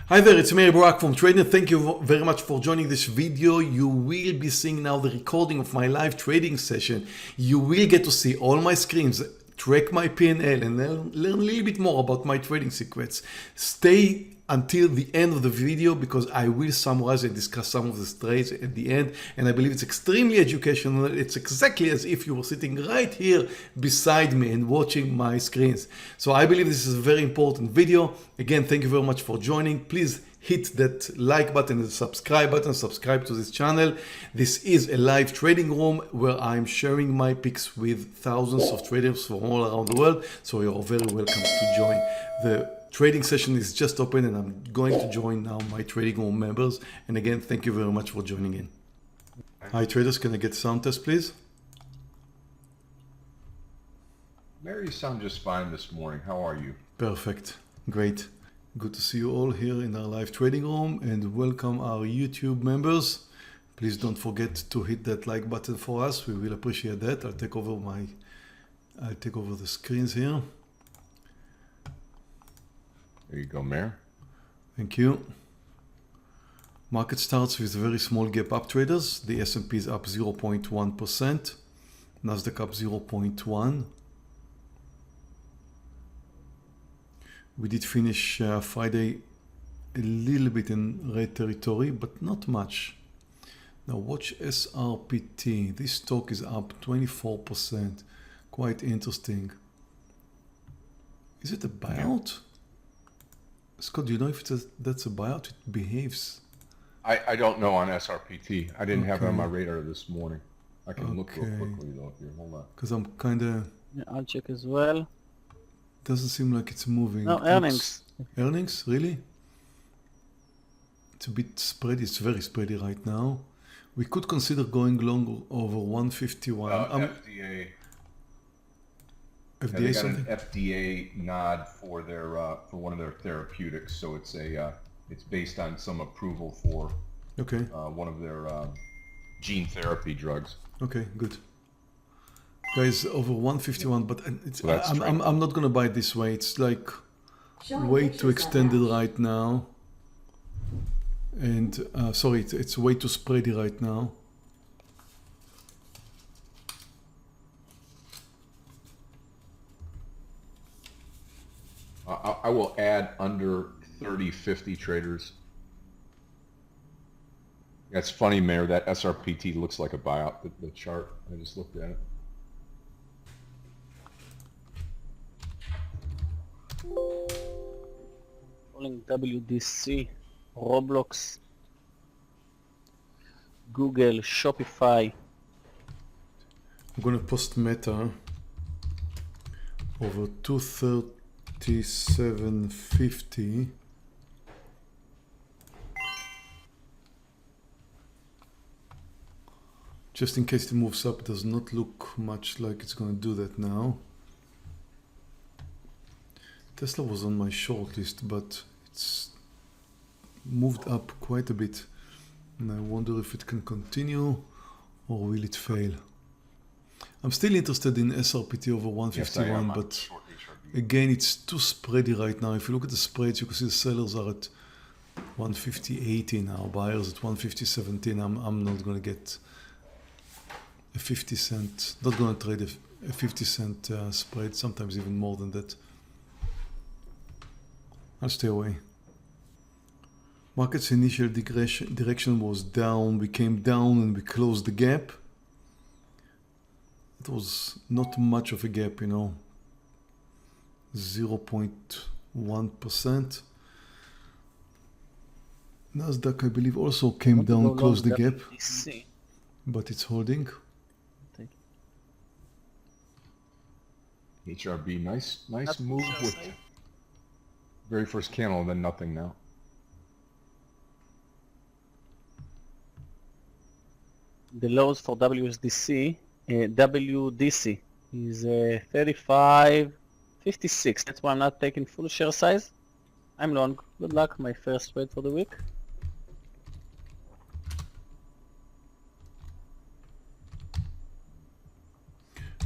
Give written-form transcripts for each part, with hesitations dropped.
Hi there, it's me, Barak from Trading. Thank you very much for joining this video. You will be seeing now the recording of my live trading session. You will get to see all my screens, track my P&L, and learn a little bit more about my trading secrets. Stay until the end of the video because I will summarize and discuss some of the trades at the end, and I believe it's extremely educational. It's exactly as if you were sitting right here beside me and watching my screens. So I believe this is a very important video. Again, thank you very much for joining. Please hit that like button and the subscribe button, subscribe to this channel. This is a live trading room where I'm sharing my picks with thousands of traders from all around the world. So you're very welcome to join. The trading session is just open and I'm going to join now my trading room members. And again, thank you very much for joining in. Hi traders, can I get sound test please? Mary, you sound just fine this morning. How are you? Perfect, great. Good to see you all here in our live trading room and welcome our YouTube members. Please don't forget to hit that like button for us. We will appreciate that. I'll take over the screens here. There you go, Mayor. Thank you. Market starts with very small gap up traders. The S&P is up 0.1%. Nasdaq up 0.1%. We did finish Friday a little bit in red territory, but not much. Now watch SRPT. This stock is up 24%. Quite interesting. Is it a buyout? Scott, do you know if that's a buyout? It behaves. I don't know on SRPT. I didn't have it on my radar this morning. I can look real quickly though. Here, hold on. Because I'm kind of... Yeah, I'll check as well. Doesn't seem like it's moving. No, earnings. Earnings? Really? It's a bit spready. It's very spready right now. We could consider going long over 151. FDA. FDA They got something? an FDA nod for their for one of their therapeutics, so it's a it's based on some approval for one of their gene therapy drugs. Okay, good. Guys, over 151, but it's, I'm not gonna buy it this way. It's like way too extended right now, and sorry, it's way too spready right now. I will add under 30-50 traders. That's funny, Mayor. That SRPT looks like a buyout. The chart. I just looked at it. Calling WDC, Roblox, Google, Shopify. I'm gonna post Meta over 237.50. Just in case it moves up, it does not look much like it's going to do that now. Tesla was on my short list, but it's moved up quite a bit. And I wonder if it can continue or will it fail. I'm still interested in SRPT over 151, but again, it's too spready right now. If you look at the spreads, you can see the sellers are at 150.80 now, buyers at 150.17. I'm not going to get a 50 cent, not going to trade a 50 cent spread, sometimes even more than that. I'll stay away. Market's initial direction was down. We came down and we closed the gap. It was not much of a gap, you know, 0.1%. Nasdaq, I believe, also came down, closed the gap, but it's holding. HRB, nice move with very first candle and then nothing now. The lows for WDC is 35.56. That's why I'm not taking full share size. I'm long. Good luck. My first trade for the week.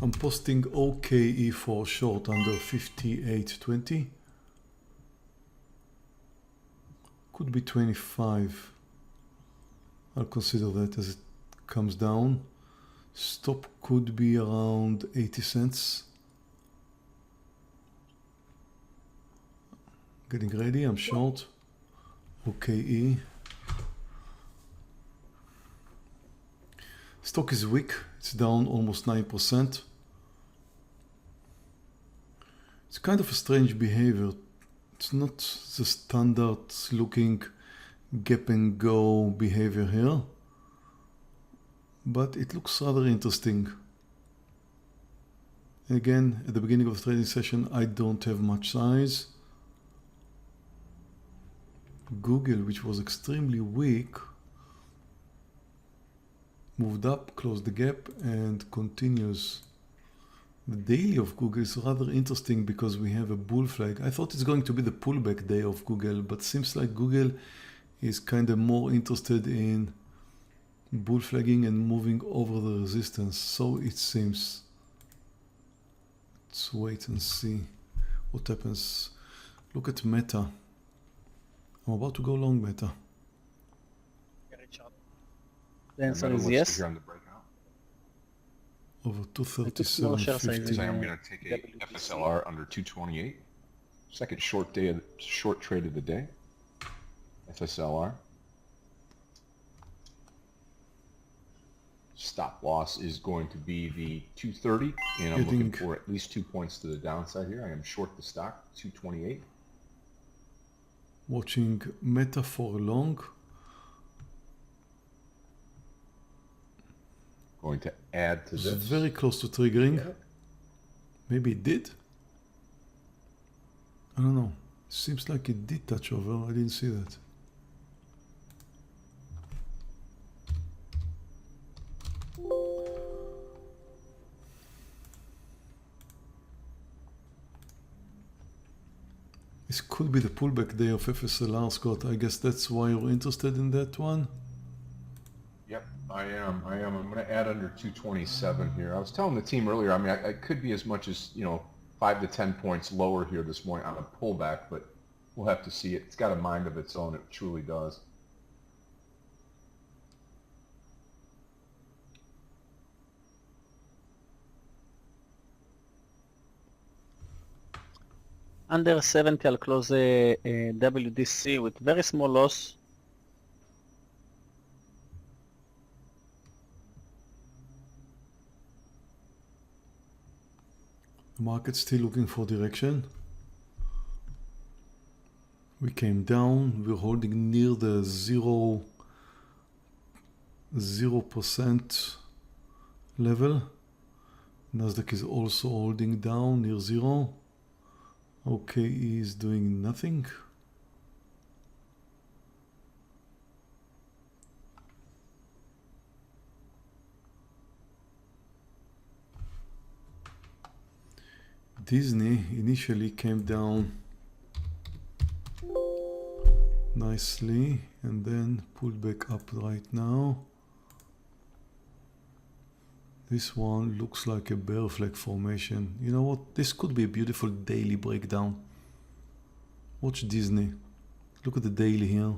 I'm posting OKE for short under 58.20. Could be 25. I'll consider that as it comes down. Stop could be around 80 cents. Getting ready, I'm short. OKE. Stock is weak, it's down almost 9%. It's kind of a strange behavior. It's not the standard looking gap and go behavior here, but it looks rather interesting. Again, at the beginning of the trading session, I don't have much size. Google, which was extremely weak, moved up, closed the gap, and continues. The daily of Google is rather interesting because we have a bull flag. I thought it's going to be the pullback day of Google, but seems like Google is kind of more interested in bull flagging and moving over the resistance. So it seems. Let's wait and see what happens. Look at Meta. I'm about to go long Meta. The answer is yes. Over I took small share sizes. 237.50. I'm going to take a FSLR under 228. Second short trade of the day. FSLR. Stop loss is going to be the 230, and I'm looking for at least 2 points to the downside here. I am short the stock, 228. Watching Meta for long. Going to add to It's this. very close to triggering. Maybe it did. I don't know. Seems like it did touch over. I didn't see that. This could be the pullback day of FSLR, Scott. I guess that's why you're interested in that one. Yep, I am. I'm going to add under 227 here. I was telling the team earlier, I mean, I could be as much as, 5 to 10 points lower here this morning on a pullback, but we'll have to see it. It's got a mind of its own. It truly does. Under 70, I'll close a WDC with very small loss. The market's still looking for direction. We came down. We're holding near the 0% level. Nasdaq is also holding down near 0. Okay, is doing nothing. Disney initially came down nicely and then pulled back up right now. This one looks like a bear flag formation. You know what? This could be a beautiful daily breakdown. Watch Disney. Look at the daily here.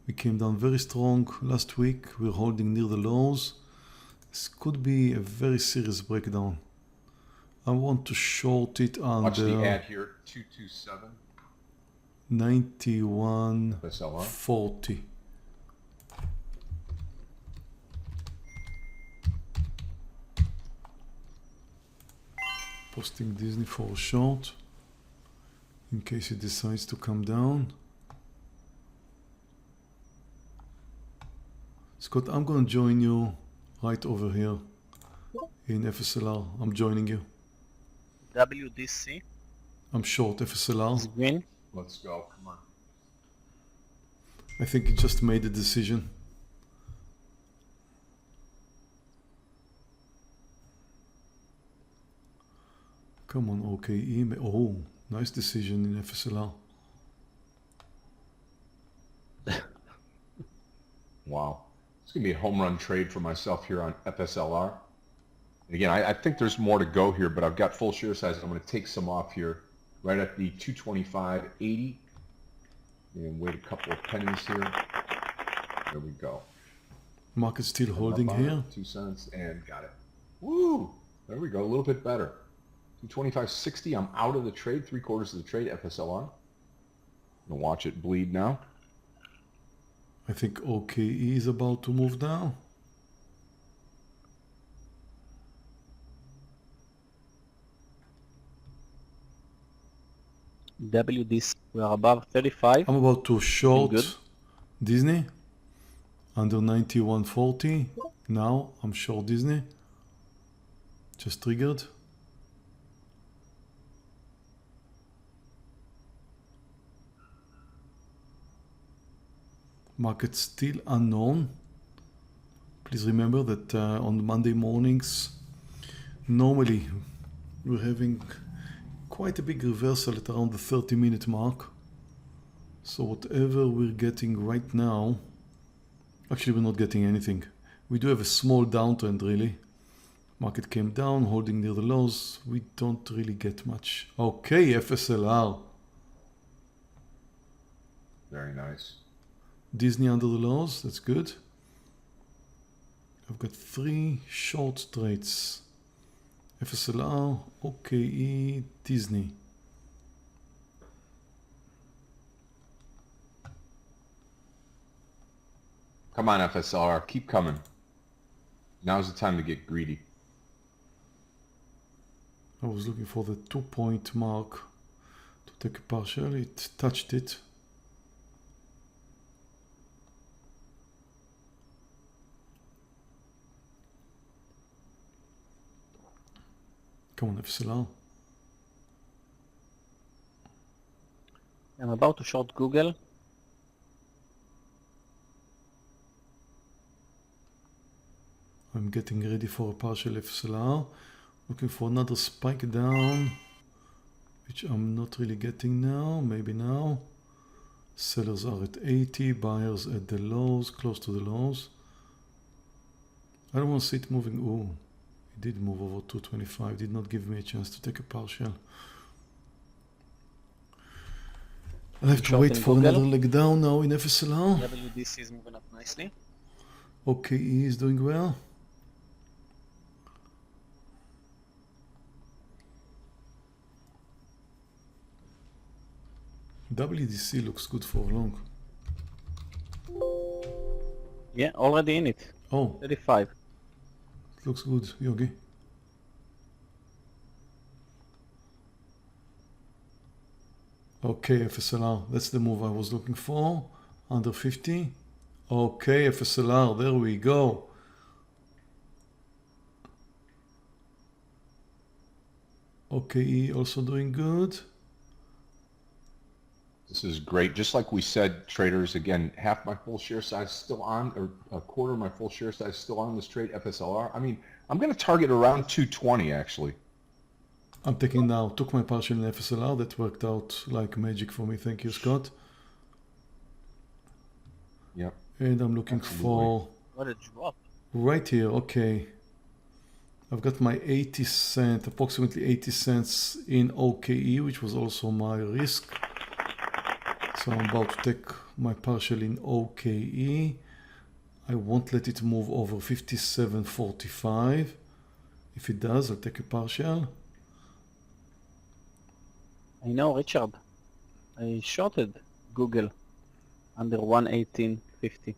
We came down very strong last week. We're holding near the lows. This could be a very serious breakdown. I want to short it under Watch the ad here, 227. 91.40. Posting Disney for a short in case it decides to come down. Scott, I'm going to join you right over here in FSLR. I'm joining you. WDC I'm short FSLR. is green. Let's go. Come on. I think it just made a decision. Come on, OKE. Oh, nice decision in FSLR. Wow. It's going to be a home run trade for myself here on FSLR. Again, I think there's more to go here, but I've got full share size. I'm going to take some off here right at the 225.80. And wait a couple of pennies here. There we go. Market still holding Up on here. it, 2 cents, and got it. Woo! There we go, a little bit better. 225.60, I'm out of the trade, 3/4 of the trade, FSLR. I'm gonna watch it bleed now. I think OKE is about to move down. WDC, we are above 35. I'm about to short good. Disney under 91.40. Now I'm short Disney. Just triggered. Market still unknown. Please remember that on Monday mornings, normally we're having quite a big reversal at around the 30-minute mark. So whatever we're getting right now, actually we're not getting anything. We do have a small downtrend really. Market came down, holding near the lows. We don't really get much. Okay, FSLR. Very nice. Disney under the lows, that's good. I've got 3 short trades. FSLR, OKE, Disney. Come on, FSR, keep coming. Now's the time to get greedy. I was looking for the 2-point mark to take a partial. It touched it. Come on, FSLR. I'm about to short Google. I'm getting ready for a partial FSLR. Looking for another spike down, which I'm not really getting now. Maybe now. Sellers are at 80, buyers at the lows, close to the lows. I don't want to see it moving. Ooh, it did move over 225. Did not give me a chance to take a partial. I'll have to Short wait in for Google. another leg down now in FSLR. WDC is moving up nicely. OKE is doing well. WDC looks good for long. Yeah, already in it. Oh, 35. it looks good, Yogi. Okay, FSLR, that's the move I was looking for. Under 50. Okay, FSLR, there we go. OKE also doing good. This is great. Just like we said, traders, again, half my full share size still on, or a quarter of my full share size still on this trade, FSLR. I mean, I'm going to target around 220, actually. I'm taking now, took my partial in FSLR. That worked out like magic for me. Thank you, Scott. Yep. And I'm looking for What a drop. right here. Okay. I've got my 80 cent, approximately 80 cents in OKE, which was also my risk. So I'm about to take my partial in OKE. I won't let it move over 57.45. If it does, I'll take a partial. I know, Richard. I shorted Google under 118.50.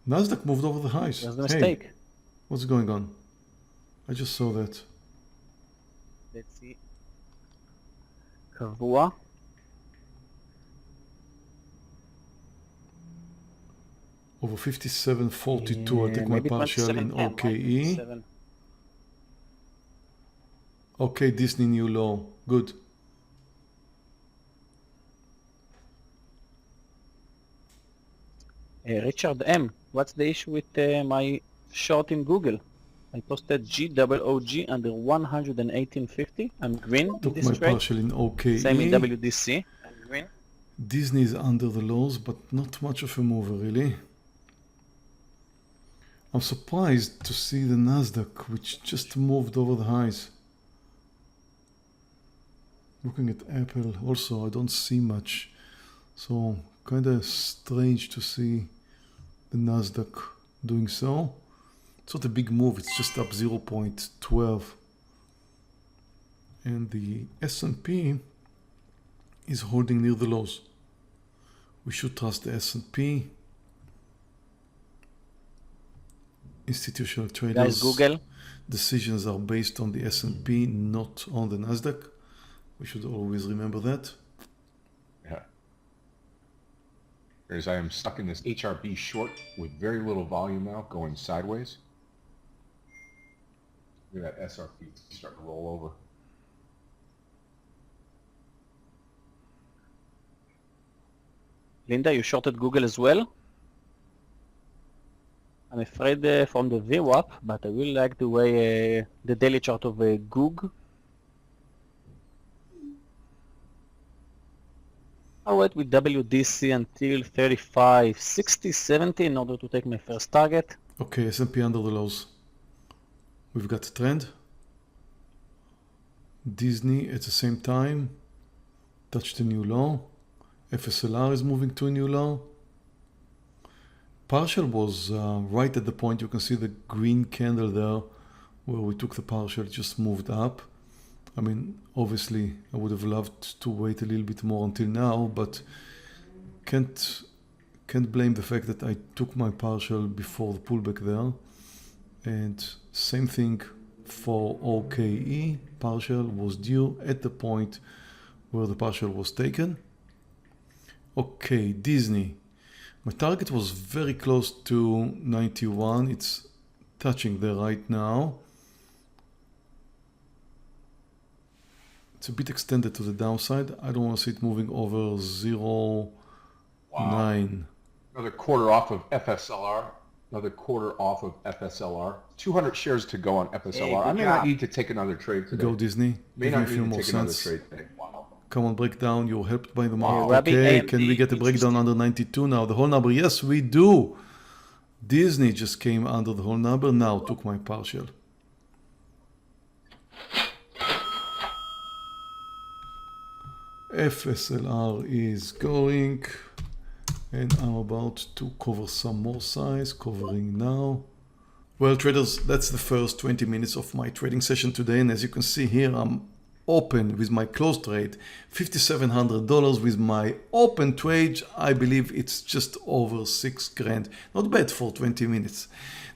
Nasdaq moved over the highs. There's the Hey, mistake. what's going on? I just saw that. Let's see. Kavua. Over 57.42. I'll take my Maybe partial in 27.10, OKE. 27. Okay, Disney new low. Good. Richard M, what's the issue with my short in Google? I posted GOOG under 118.50. I'm green in Took this my trade. partial in OKE. Same in WDC. I'm green. Disney is under the lows, but not much of a mover, really. I'm surprised to see the Nasdaq, which just moved over the highs. Looking at Apple, also, I don't see much. So, kind of strange to see the Nasdaq doing so. It's not a big move, it's just up 0.12. And the S&P is holding near the lows. We should trust the S&P. Institutional traders. Guys, Google. Decisions are based on the S&P, not on the Nasdaq. We should always remember that. Yeah. Whereas I am stuck in this HRB short with very little volume now, going sideways. Look at that SRP starting to roll over. Linda, you shorted Google as well? I'm afraid from the VWAP, but I will like the way the daily chart of Goog. I'll wait with WDC until 35, 60, 70 in order to take my first target. Okay, S&P under the lows. We've got a trend. Disney at the same time touched a new low. FSLR is moving to a new low. Partial was right at the point. You can see the green candle there where we took the partial, just moved up. I mean, obviously I would have loved to wait a little bit more until now, but can't blame the fact that I took my partial before the pullback there. And same thing for OKE. Partial was due at the point where the partial was taken. Okay, Disney. My target was very close to 91. It's touching there right now. It's a bit extended to the downside. I don't want to see it moving over 0.9. Another quarter off of FSLR. Another quarter off of FSLR. 200 shares to go on FSLR. I may not need to take another trade today. Go Disney. May Give me not a few need to more take another cents. trade today. Wow. Come on, breakdown. You're helped by the market. Grabbing Okay, AMD, can we get a breakdown under 92 now? The whole number? Yes, we do. Disney just came under the whole number. Now took my partial. FSLR is going, and I'm about to cover some more size, covering now. Well, traders, that's the first 20 minutes of my trading session today, and as you can see here, I'm open with my close trade, $5,700. With my open trade, I believe it's just over 6 grand. Not bad for 20 minutes.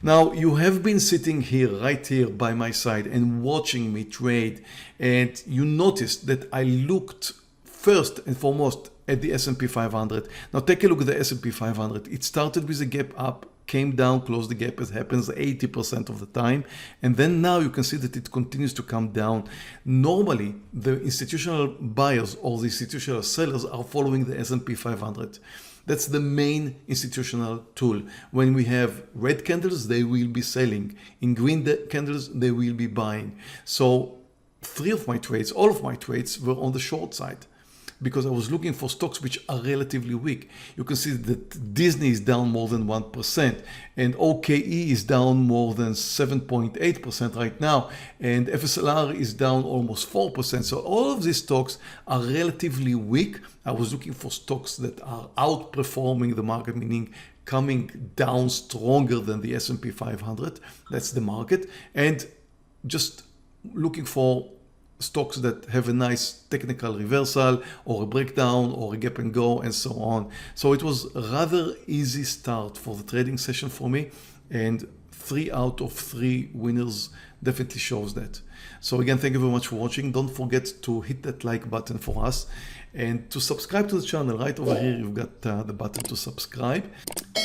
Now, you have been sitting here, right here by my side and watching me trade, and you noticed that I looked first and foremost at the S&P 500. Now take a look at the S&P 500. It started with a gap up, came down, closed the gap. It happens 80% of the time. And then now you can see that it continues to come down. Normally, the institutional buyers or the institutional sellers are following the S&P 500. That's the main institutional tool. When we have red candles, they will be selling. In green candles, they will be buying. So all of my trades were on the short side, because I was looking for stocks which are relatively weak. You can see that Disney is down more than 1%, and OKE is down more than 7.8% right now, and FSLR is down almost 4%. So all of these stocks are relatively weak. I was looking for stocks that are outperforming the market, meaning coming down stronger than the S&P 500. That's the market. And just looking for stocks that have a nice technical reversal or a breakdown or a gap and go and so on. So it was a rather easy start for the trading session for me, and 3 out of 3 winners definitely shows that. So again, thank you very much for watching. Don't forget to hit that like button for us and to subscribe to the channel. Right over here you've got the button to subscribe,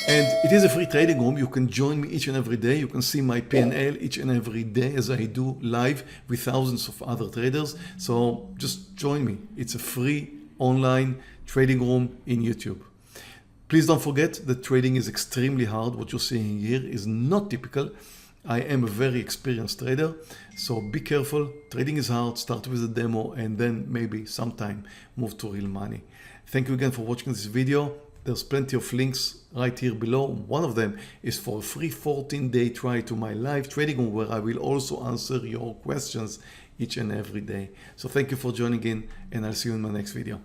and it is a free trading room. You can join me each and every day. You can see my P&L each and every day as I do live with thousands of other traders. So just join me. It's a free online trading room in YouTube. Please don't forget that trading is extremely hard. What you're seeing here is not typical. I am a very experienced trader, so be careful. Trading is hard. Start with a demo and then maybe sometime move to real money. Thank you again for watching this video. There's plenty of links right here below. One of them is for a free 14-day try to my live trading room, where I will also answer your questions each and every day. So thank you for joining in, and I'll see you in my next video.